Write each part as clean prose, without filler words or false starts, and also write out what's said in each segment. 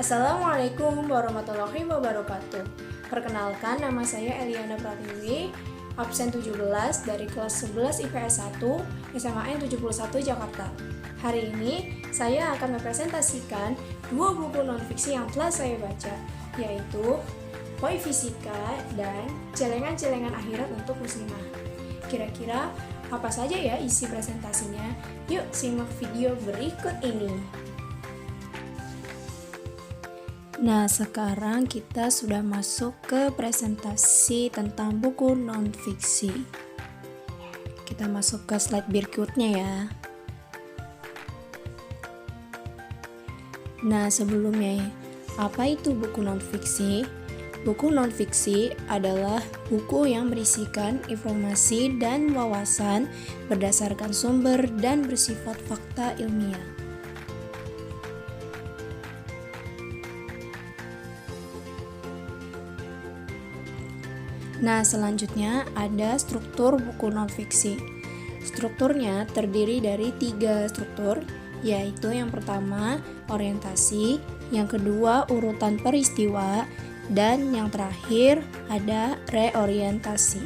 Assalamualaikum warahmatullahi wabarakatuh. Perkenalkan, nama saya Eliana Pratiwi, absen 17 dari kelas 11 IPS 1 SMAN 71 Jakarta. Hari ini saya akan mempresentasikan dua buku non-fiksi yang telah saya baca, yaitu Why Fisika dan Celengan-celengan Akhirat untuk Muslimah. Kira-kira apa saja ya isi presentasinya? Yuk simak video berikut ini. Nah, sekarang kita sudah masuk ke presentasi tentang buku non-fiksi. Kita masuk ke slide berikutnya ya. Nah, sebelumnya, apa itu buku non-fiksi? Buku non-fiksi adalah buku yang berisikan informasi dan wawasan berdasarkan sumber dan bersifat fakta ilmiah. Nah, selanjutnya ada struktur buku non-fiksi. Strukturnya terdiri dari 3 struktur, yaitu yang pertama, orientasi, yang kedua, urutan peristiwa, dan yang terakhir, ada reorientasi.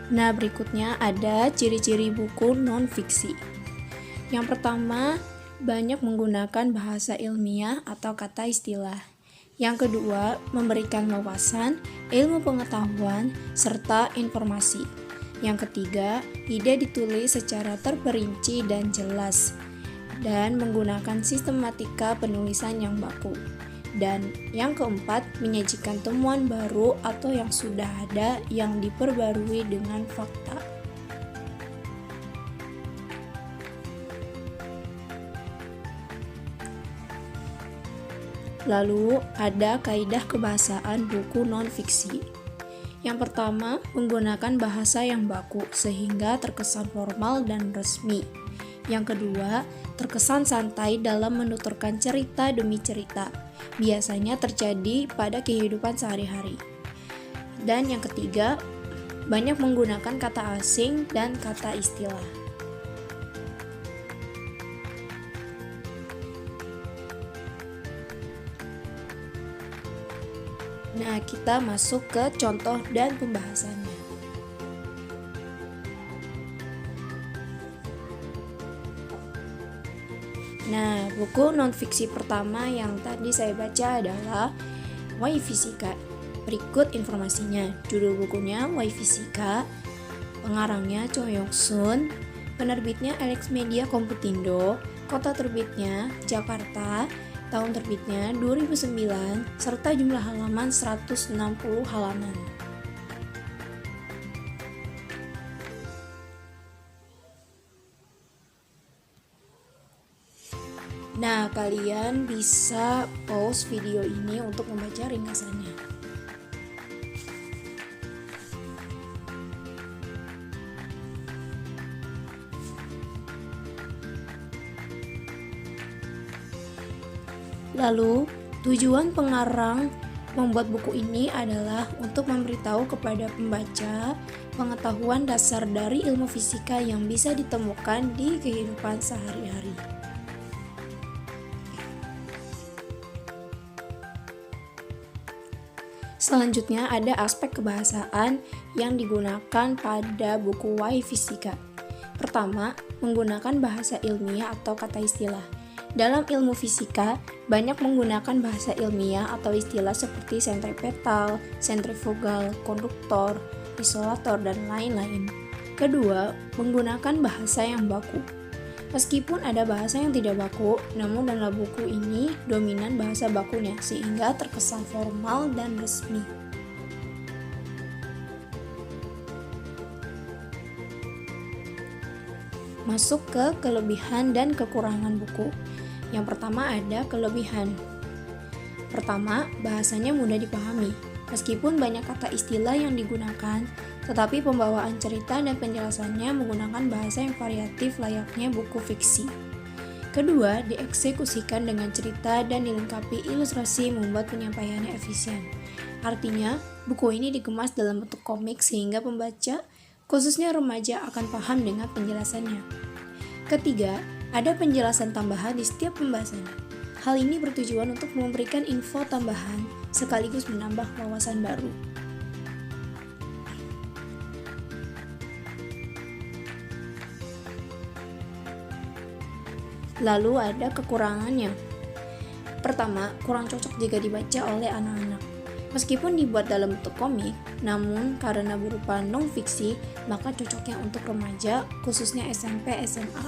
Nah, berikutnya ada ciri-ciri buku non-fiksi. Yang pertama, banyak menggunakan bahasa ilmiah atau kata istilah. Yang kedua, memberikan wawasan, ilmu pengetahuan, serta informasi. Yang ketiga, ide ditulis secara terperinci dan jelas, dan menggunakan sistematika penulisan yang baku. Dan yang keempat, menyajikan temuan baru atau yang sudah ada yang diperbarui dengan fakta. Lalu, ada kaidah kebahasaan buku non-fiksi. Yang pertama, menggunakan bahasa yang baku sehingga terkesan formal dan resmi. Yang kedua, terkesan santai dalam menuturkan cerita demi cerita. Biasanya terjadi pada kehidupan sehari-hari. Dan yang ketiga, banyak menggunakan kata asing dan kata istilah. Nah, kita masuk ke contoh dan pembahasannya. Nah, buku non-fiksi pertama yang tadi saya baca adalah Why Fisika. Berikut informasinya. Judul bukunya Why Fisika, pengarangnya Cho Yong Sun, penerbitnya Alex Media Komputindo, kota terbitnya Jakarta, tahun terbitnya 2009, serta jumlah halaman 160 halaman. Nah, kalian bisa pause video ini untuk membaca ringkasannya. Lalu, tujuan pengarang membuat buku ini adalah untuk memberitahu kepada pembaca pengetahuan dasar dari ilmu fisika yang bisa ditemukan di kehidupan sehari-hari. Selanjutnya ada aspek kebahasaan yang digunakan pada buku Why Fisika. Pertama, menggunakan bahasa ilmiah atau kata istilah. Dalam ilmu fisika, banyak menggunakan bahasa ilmiah atau istilah seperti sentripetal, sentrifugal, konduktor, isolator, dan lain-lain. Kedua, menggunakan bahasa yang baku. Meskipun ada bahasa yang tidak baku, namun dalam buku ini dominan bahasa bakunya sehingga terkesan formal dan resmi. Masuk ke kelebihan dan kekurangan buku. Yang pertama ada kelebihan. Pertama, bahasanya mudah dipahami. Meskipun banyak kata istilah yang digunakan, tetapi pembawaan cerita dan penjelasannya menggunakan bahasa yang variatif layaknya buku fiksi. Kedua, dieksekusikan dengan cerita dan dilengkapi ilustrasi membuat penyampaiannya efisien. Artinya, buku ini dikemas dalam bentuk komik sehingga pembaca khususnya remaja akan paham dengan penjelasannya. Ketiga, ada penjelasan tambahan di setiap pembahasan. Hal ini bertujuan untuk memberikan info tambahan sekaligus menambah wawasan baru. Lalu ada kekurangannya. Pertama, kurang cocok jika dibaca oleh anak-anak. Meskipun dibuat dalam bentuk komik, namun karena berupa non-fiksi, maka cocoknya untuk remaja, khususnya SMP, SMA.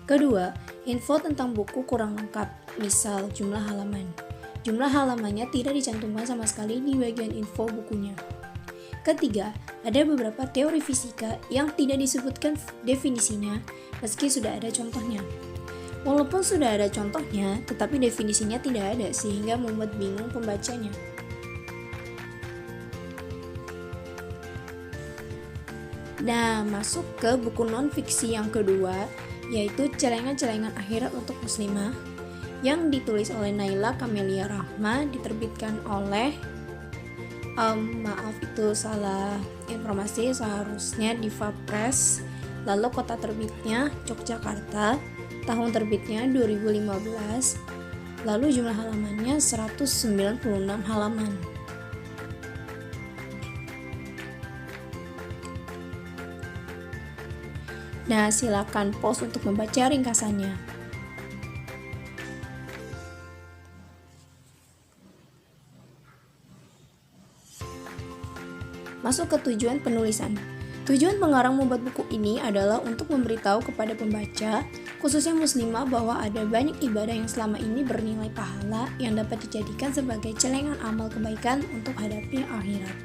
Kedua, info tentang buku kurang lengkap, misal jumlah halaman. Jumlah halamannya tidak dicantumkan sama sekali di bagian info bukunya. Ketiga, ada beberapa teori fisika yang tidak disebutkan definisinya, meski sudah ada contohnya. Walaupun sudah ada contohnya, tetapi definisinya tidak ada sehingga membuat bingung pembacanya. Nah, masuk ke buku non-fiksi yang kedua, yaitu Celengan-Celengan Akhirat untuk Muslimah, yang ditulis oleh Naila Kamelia Rahma, diterbitkan oleh itu salah informasi, seharusnya Diva Press. Lalu kota terbitnya Yogyakarta, tahun terbitnya 2015, lalu jumlah halamannya 196 halaman. Nah, silakan pause untuk membaca ringkasannya. Masuk ke tujuan penulisan. Tujuan pengarang membuat buku ini adalah untuk memberitahu kepada pembaca, khususnya muslimah, bahwa ada banyak ibadah yang selama ini bernilai pahala yang dapat dijadikan sebagai celengan amal kebaikan untuk hadapi akhirat.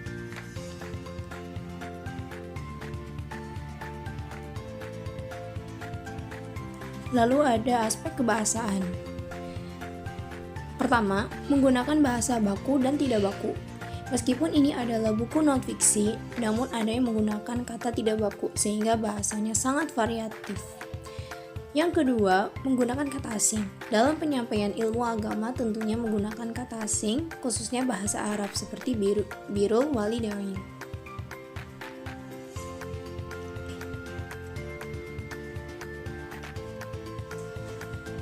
Lalu ada aspek kebahasaan. Pertama, menggunakan bahasa baku dan tidak baku. Meskipun ini adalah buku non-fiksi, namun ada yang menggunakan kata tidak baku sehingga bahasanya sangat variatif. Yang kedua, menggunakan kata asing. Dalam penyampaian ilmu agama tentunya menggunakan kata asing, khususnya bahasa Arab seperti birul walidain.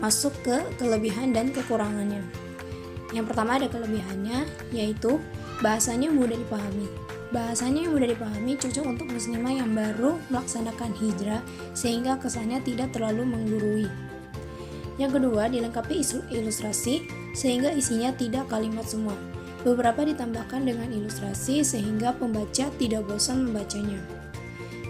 Masuk ke kelebihan dan kekurangannya. Yang pertama ada kelebihannya, yaitu bahasanya mudah dipahami. Bahasanya yang mudah dipahami cocok untuk muslimah yang baru melaksanakan hijrah sehingga kesannya tidak terlalu menggurui. Yang kedua, dilengkapi ilustrasi sehingga isinya tidak kalimat semua. Beberapa ditambahkan dengan ilustrasi sehingga pembaca tidak bosan membacanya.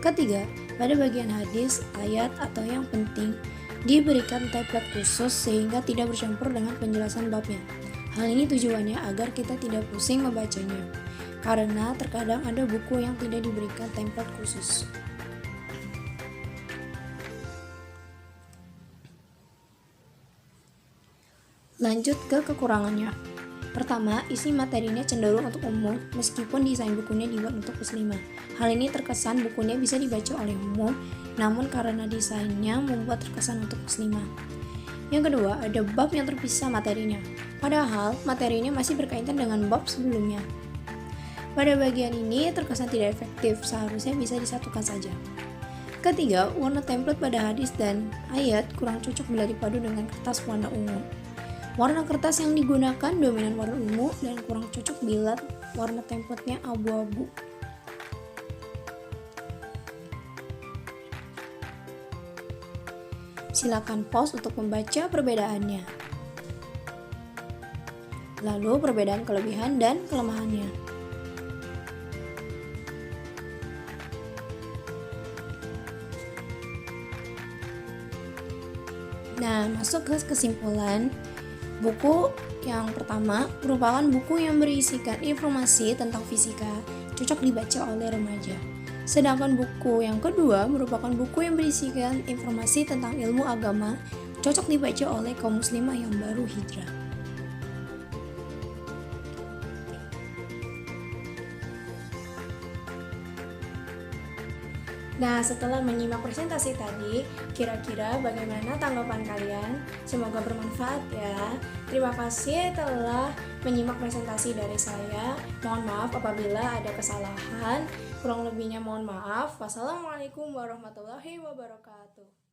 Ketiga, pada bagian hadis, ayat atau yang penting diberikan template khusus sehingga tidak bercampur dengan penjelasan babnya. Hal ini tujuannya agar kita tidak pusing membacanya, karena terkadang ada buku yang tidak diberikan template khusus. Lanjut ke kekurangannya. Pertama, isi materinya cenderung untuk umum meskipun desain bukunya dibuat untuk muslimah. Hal ini terkesan bukunya bisa dibaca oleh umum, namun karena desainnya membuat terkesan untuk muslimah. Yang kedua, ada bab yang terpisah materinya, padahal materinya masih berkaitan dengan bab sebelumnya. Pada bagian ini terkesan tidak efektif, seharusnya bisa disatukan saja. Ketiga, warna template pada hadis dan ayat kurang cocok bila dipadu dengan kertas warna ungu. Warna kertas yang digunakan dominan warna ungu dan kurang cocok bila warna templatenya abu-abu. Silakan pause untuk membaca perbedaannya. Lalu perbedaan kelebihan dan kelemahannya. Nah, masuk ke kesimpulan. Buku yang pertama merupakan buku yang berisikan informasi tentang fisika, cocok dibaca oleh remaja. Sedangkan buku yang kedua merupakan buku yang berisikan informasi tentang ilmu agama, cocok dibaca oleh kaum muslimah yang baru hijrah. Nah, setelah menyimak presentasi tadi, kira-kira bagaimana tanggapan kalian? Semoga bermanfaat ya. Terima kasih telah menyimak presentasi dari saya. Mohon maaf apabila ada kesalahan. Kurang lebihnya mohon maaf. Wassalamualaikum warahmatullahi wabarakatuh.